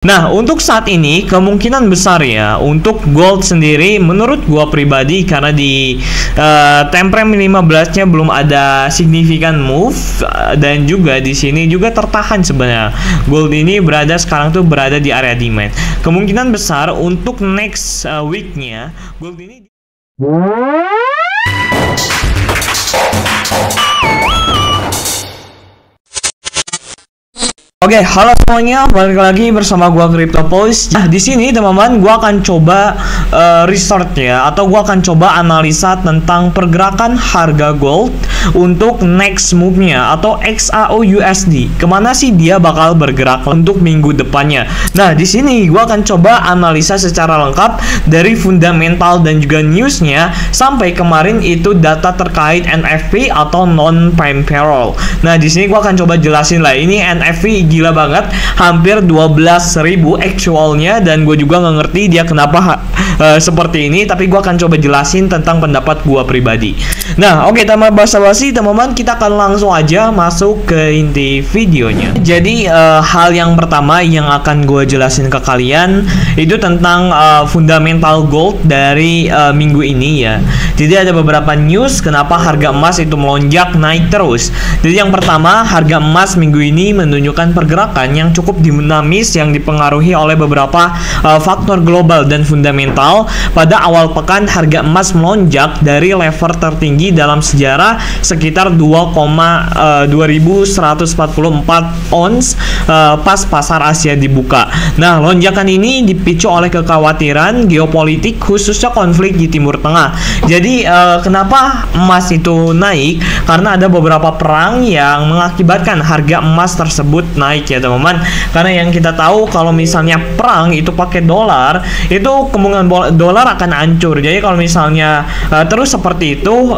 Nah, untuk saat ini kemungkinan besar ya untuk gold sendiri menurut gua pribadi karena di time frame 15-nya belum ada signifikan move dan juga di sini juga tertahan sebenarnya. Gold ini sekarang tuh berada di area demand. Kemungkinan besar untuk next week-nya gold ini Oke, halo semuanya, balik lagi bersama gua CryptoPost. Nah, di sini teman-teman, gua akan coba research ya, atau gua akan coba analisa tentang pergerakan harga gold untuk next move-nya atau XAUUSD. Kemana sih dia bakal bergerak untuk minggu depannya? Nah, di sini gua akan coba analisa secara lengkap dari fundamental dan juga news-nya sampai kemarin itu data terkait NFP atau non-prime payroll. Nah, di sini gua akan coba jelasin lah. Ini NFP gila banget, hampir 12.000 actualnya, dan gue juga nggak ngerti dia kenapa seperti ini, tapi gue akan coba jelasin tentang pendapat gue pribadi. Nah, oke, tanpa basa-basi teman-teman, kita akan langsung aja masuk ke inti videonya. Jadi hal yang pertama yang akan gue jelasin ke kalian itu tentang fundamental gold dari minggu ini ya. Jadi ada beberapa news kenapa harga emas itu melonjak naik terus. Jadi yang pertama, harga emas minggu ini menunjukkan pergerakan yang cukup dinamis yang dipengaruhi oleh beberapa faktor global dan fundamental. Pada awal pekan harga emas melonjak dari level tertinggi dalam sejarah sekitar 2,2144 ons pas pasar Asia dibuka. Nah, lonjakan ini dipicu oleh kekhawatiran geopolitik khususnya konflik di Timur Tengah. Jadi kenapa emas itu naik? Karena ada beberapa perang yang mengakibatkan harga emas tersebut naik ya teman-teman. Karena yang kita tahu kalau misalnya perang itu pakai dolar, itu kemungkinan dolar akan hancur. Jadi kalau misalnya terus seperti itu,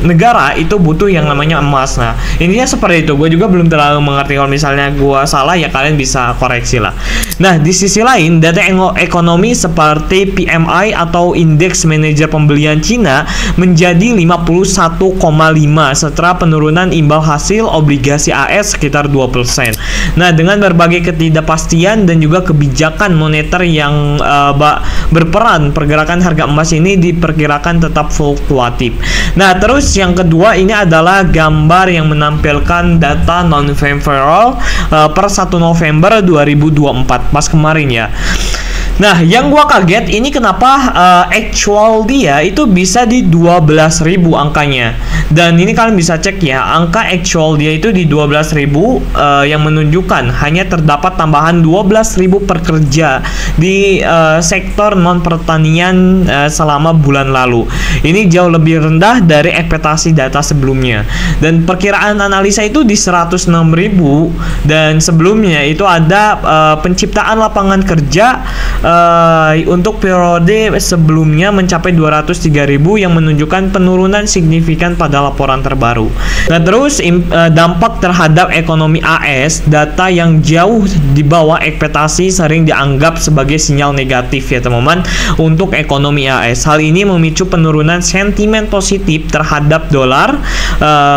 negara itu butuh yang namanya emas. Nah, intinya seperti itu. Gue juga belum terlalu mengerti, kalau misalnya gue salah ya kalian bisa koreksi lah. Nah, di sisi lain data ekonomi seperti PMI atau indeks manajer pembelian Cina menjadi 51,5 setelah penurunan imbal hasil obligasi AS sekitar 2%. Nah, dengan berbagai ketidakpastian dan juga kebijakan moneter yang berperan, pergerakan harga emas ini diperkirakan tetap fluktuatif. Nah, terus yang kedua ini adalah gambar yang menampilkan data non-farm payroll per 1 November 2024 pas kemarin ya. Nah, yang gua kaget ini kenapa actual dia itu bisa di 12.000 angkanya. Dan ini kalian bisa cek ya, angka actual dia itu di 12.000 yang menunjukkan hanya terdapat tambahan 12.000 pekerja di sektor non pertanian selama bulan lalu. Ini jauh lebih rendah dari ekspektasi data sebelumnya. Dan perkiraan analisa itu di 106.000, dan sebelumnya itu ada penciptaan lapangan kerja untuk periode sebelumnya mencapai 203.000 yang menunjukkan penurunan signifikan pada laporan terbaru. Nah, terus dampak terhadap ekonomi AS, data yang jauh di bawah ekspektasi sering dianggap sebagai sinyal negatif ya teman-teman untuk ekonomi AS. Hal ini memicu penurunan sentimen positif terhadap dolar,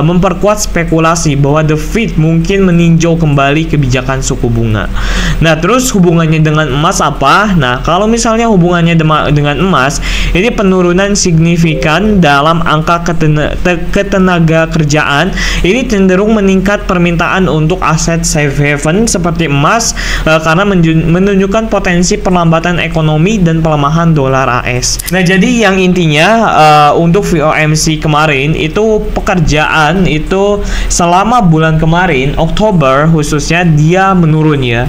memperkuat spekulasi bahwa The Fed mungkin meninjau kembali kebijakan suku bunga. Nah, terus hubungannya dengan emas apa? Nah, kalau misalnya hubungannya dengan emas, ini penurunan signifikan dalam angka ketenaga kerjaan ini cenderung meningkat permintaan untuk aset safe haven seperti emas karena menunjukkan potensi perlambatan ekonomi dan pelemahan dolar AS. Nah, jadi yang intinya untuk FOMC kemarin itu pekerjaan itu selama bulan kemarin Oktober khususnya dia menurun ya.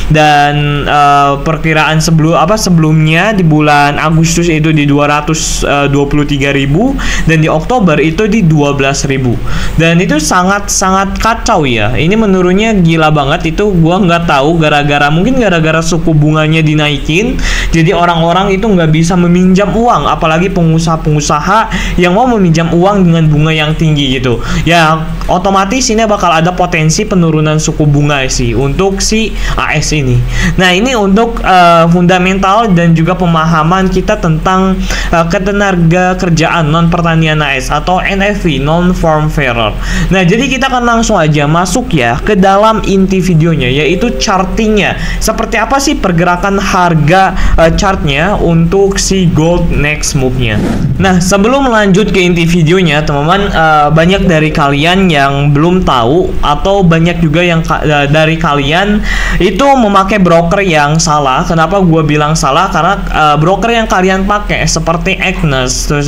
Dan perkiraan sebelumnya di bulan Agustus itu di 223.000 dan di Oktober itu di 12.000. Dan itu sangat kacau ya. Ini menurunnya gila banget, itu gua nggak tahu mungkin gara-gara suku bunganya dinaikin. Jadi orang-orang itu nggak bisa meminjam uang, apalagi pengusaha-pengusaha yang mau meminjam uang dengan bunga yang tinggi gitu. Ya otomatis ini bakal ada potensi penurunan suku bunga sih untuk si AS ini. Nah ini untuk fundamental dan juga pemahaman kita tentang ketenaga kerjaan non pertanian AS atau NFV, non farm farer. Nah jadi kita akan langsung aja masuk ya ke dalam inti videonya, yaitu chartingnya. Seperti apa sih pergerakan harga chartnya untuk si gold next move-nya. Nah sebelum lanjut ke inti videonya teman-teman, banyak dari kalian yang belum tahu atau banyak juga yang dari kalian itu memakai broker yang salah. Kenapa gue bilang salah? Karena broker yang kalian pakai seperti Agnes, terus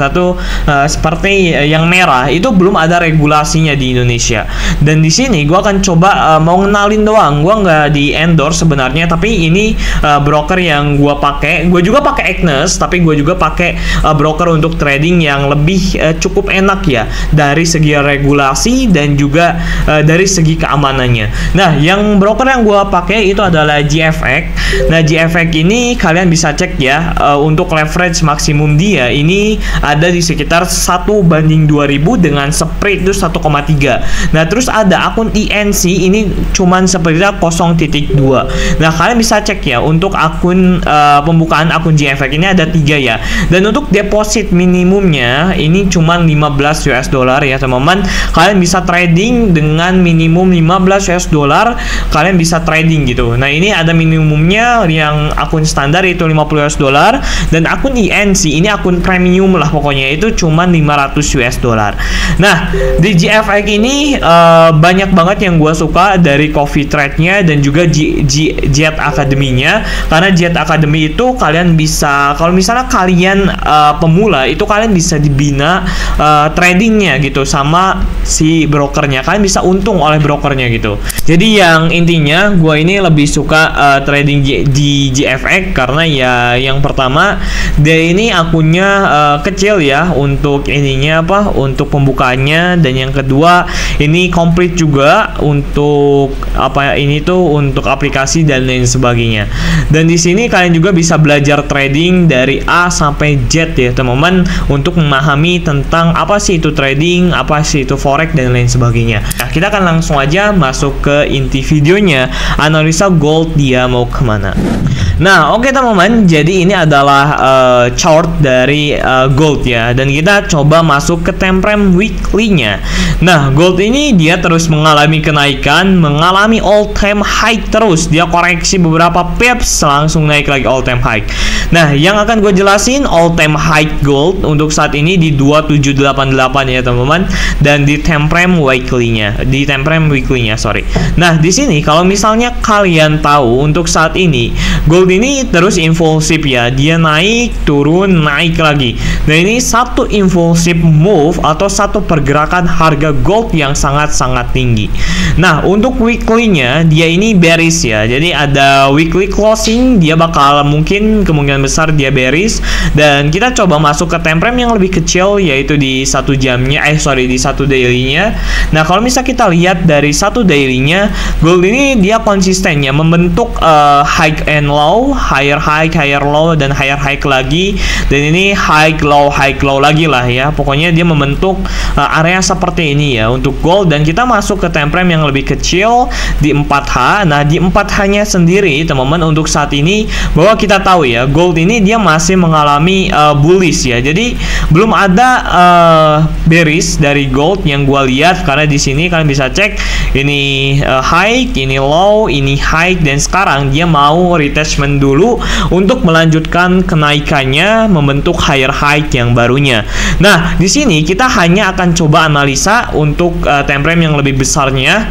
seperti yang merah itu belum ada regulasinya di Indonesia. Dan di sini gue akan coba mau ngenalin doang. Gue nggak di endorse sebenarnya, tapi ini broker yang gue pakai. Gue juga pakai Agnes, tapi gue juga pakai broker untuk trading yang lebih cukup enak ya dari segi regulasi dan juga dari segi keamanannya. Nah, yang broker yang gue pakai itu adalah GFX. Nah, GFX ini kalian bisa cek ya untuk leverage maksimum dia ini ada di sekitar 1/2000 dengan spread itu 1,3. Nah, terus ada akun INC ini cuman spreadnya 0,2. Nah, kalian bisa cek ya untuk akun pembukaan akun GFX ini ada 3 ya. Dan untuk deposit minimumnya ini cuman 15 US dollar ya teman-teman. Kalian bisa trading dengan minimum 15 US dollar, kalian bisa trading gitu. Nah, ini ada minimumnya yang akun standar itu 50 US dollar, dan akun INC ini akun premium lah pokoknya itu cuman 500 US dollar. Nah, di GFX ini banyak banget yang gue suka dari coffee trade-nya dan juga Jet Academy-nya. Karena Jet Academy itu kalian bisa, kalau misalnya kalian pemula itu kalian bisa dibina tradingnya gitu sama si brokernya, kalian bisa untung oleh brokernya gitu. Jadi yang intinya gue ini lebih suka trading di GFX karena ya yang pertama dia ini akunnya kecil ya untuk ininya untuk pembukaannya, dan yang kedua ini komplit juga untuk ini tuh untuk aplikasi dan lain sebagainya. Dan di sini kalian juga bisa belajar trading dari A sampai Z ya teman-teman untuk memahami tentang apa sih itu trading, apa sih itu forex dan lain sebagainya. Nah, kita akan langsung aja masuk ke inti videonya, analisa gold dia mau kemana. Nah, oke teman-teman, jadi ini adalah chart dari gold ya, dan kita coba masuk ke time frame weekly-nya. Nah, gold ini dia terus mengalami kenaikan, mengalami all time high terus. Dia koreksi beberapa pips, langsung naik lagi all time high. Nah, yang akan gue jelasin all time high gold untuk saat ini di 2788 ya teman-teman, dan di time frame weekly-nya, sorry. Nah, di sini kalau misalnya kalian tahu untuk saat ini gold ini terus impulsif ya, dia naik turun naik lagi. Nah, ini satu impulsif move atau satu pergerakan harga gold yang sangat-sangat tinggi. Nah, untuk weekly-nya dia ini bearish ya, jadi ada weekly closing, dia bakal kemungkinan besar dia bearish. Dan kita coba masuk ke time frame yang lebih kecil, yaitu di satu jamnya, di satu daily-nya. Nah, kalau misalnya kita lihat dari satu daily-nya, gold ini dia konsistennya membentuk high and low, higher high, higher low, dan higher high lagi. Dan ini high low lagi lah ya. Pokoknya dia membentuk area seperti ini ya untuk gold. Dan kita masuk ke time frame yang lebih kecil di 4H. Nah, di 4H-nya sendiri teman-teman untuk saat ini bahwa kita tahu ya gold ini dia masih mengalami bullish ya. Jadi belum ada bearish dari gold yang gua lihat, karena di sini kalian bisa cek ini high, ini low, ini high, dan sekarang dia mau retestment dulu untuk melanjutkan kenaikannya membentuk higher high yang barunya. Nah, di sini kita hanya akan coba analisa untuk time frame yang lebih besarnya.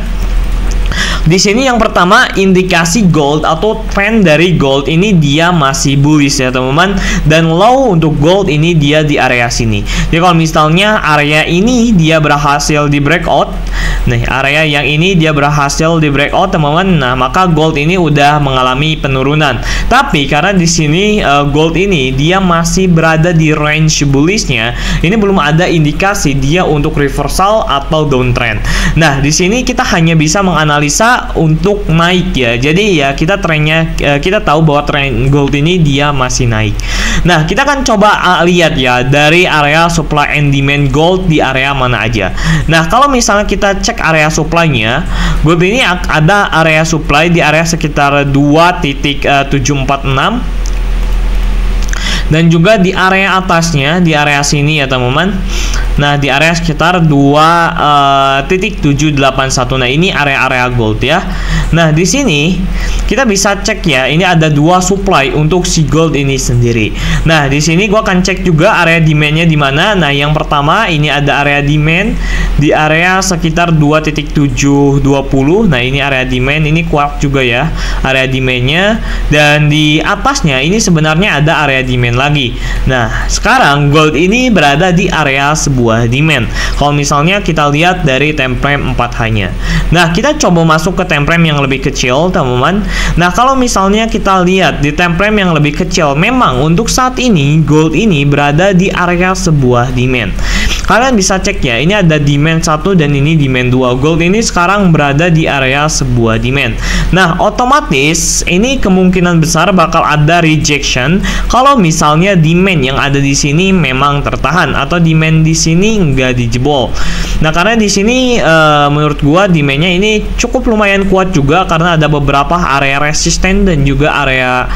Di sini yang pertama indikasi gold atau trend dari gold ini dia masih bullish ya teman-teman, dan low untuk gold ini dia di area sini. Jadi kalau misalnya area ini dia berhasil di breakout, nih area yang ini dia berhasil di breakout teman-teman, nah maka gold ini udah mengalami penurunan. Tapi karena di sini gold ini dia masih berada di range bullishnya, ini belum ada indikasi dia untuk reversal atau downtrend. Nah, di sini kita hanya bisa menganalisa analisa untuk naik ya. Jadi ya kita trennya, kita tahu bahwa tren gold ini dia masih naik. Nah, kita akan coba lihat ya dari area supply and demand gold di area mana aja. Nah, kalau misalnya kita cek area supply-nya, gold ini ada area supply di area sekitar 2.746. Dan juga di area atasnya, di area sini ya teman-teman. Nah, di area sekitar 2.781. Nah, ini area-area gold ya. Nah, di sini kita bisa cek ya, ini ada dua supply untuk si gold ini sendiri. Nah, di sini gua akan cek juga area demand-nya di mana. Nah, yang pertama ini ada area demand di area sekitar 2.720. Nah, ini area demand, ini kuat juga ya area demand-nya. Dan di atasnya ini sebenarnya ada area demand lagi. Nah, sekarang gold ini berada di area sebuah demand. Kalau misalnya kita lihat dari time frame 4H-nya. Nah, kita coba masuk ke time frame yang lebih kecil, teman-teman. Nah, kalau misalnya kita lihat di time frame yang lebih kecil, memang untuk saat ini gold ini berada di area sebuah demand. Kalian bisa cek ya, ini ada demand 1 dan ini demand 2. Gold ini sekarang berada di area sebuah demand. Nah, otomatis ini kemungkinan besar bakal ada rejection kalau misalnya demand yang ada di sini memang tertahan atau demand di sini nggak dijebol. Nah, karena di sini menurut gua demandnya ini cukup lumayan kuat juga karena ada beberapa area resisten dan juga area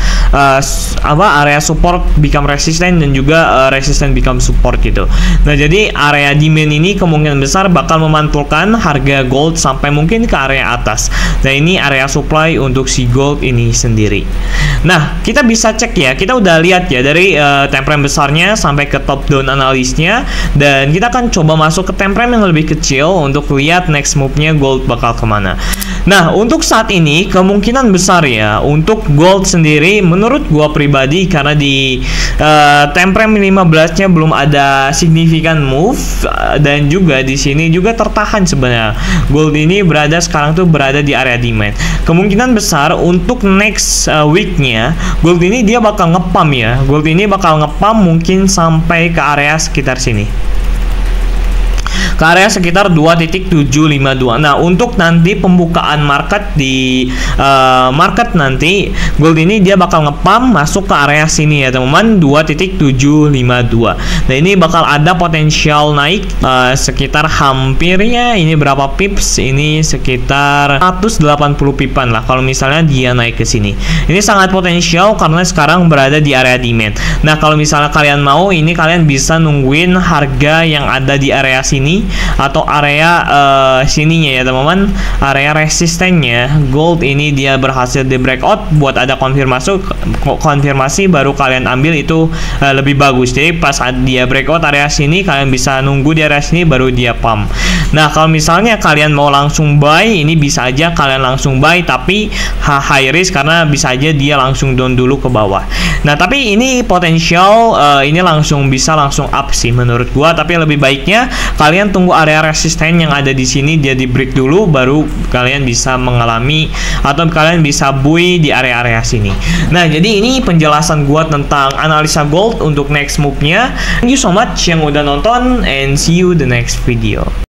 area support become resistant dan juga resistant become support gitu. Nah, jadi area demand ini kemungkinan besar bakal memantulkan harga gold sampai mungkin ke area atas. Nah, ini area supply untuk si gold ini sendiri. Nah, kita bisa cek ya, kita udah lihat ya dari time frame besarnya sampai ke top down analisnya, dan kita akan coba masuk ke time frame yang lebih kecil untuk lihat next move-nya gold bakal kemana. Nah, untuk saat ini kemungkinan besar ya untuk gold sendiri menurut gua pribadi, karena di time frame 15-nya belum ada signifikan move, dan juga di sini juga tertahan sebenarnya. Gold ini sekarang tuh berada di area demand. Kemungkinan besar untuk next week-nya gold ini dia bakal ngepam ya. Gold ini bakal ngepam mungkin sampai ke area sekitar sini, ke area sekitar 2.752. Nah, untuk nanti pembukaan market di market nanti gold ini dia bakal ngepam masuk ke area sini ya teman-teman, 2.752. Nah, ini bakal ada potensial naik sekitar hampirnya ini berapa pips? Ini sekitar 180 pipan lah kalau misalnya dia naik ke sini. Ini sangat potensial karena sekarang berada di area demand. Nah, kalau misalnya kalian mau, ini kalian bisa nungguin harga yang ada di area sini atau area sininya ya teman-teman, area resistennya gold ini dia berhasil di breakout, buat ada konfirmasi baru kalian ambil, itu lebih bagus. Jadi pas dia breakout area sini, kalian bisa nunggu di area sini baru dia pump. Nah, kalau misalnya kalian mau langsung buy, ini bisa aja kalian langsung buy, tapi high risk karena bisa aja dia langsung down dulu ke bawah. Nah, tapi ini potensial ini bisa langsung up sih menurut gua, tapi lebih baiknya kalian tunggu area resisten yang ada di sini dia di break dulu, baru kalian bisa mengalami atau kalian bisa buy di area-area sini. Nah, jadi ini penjelasan gua tentang analisa gold untuk next move-nya. Thank you so much yang udah nonton, and see you the next video.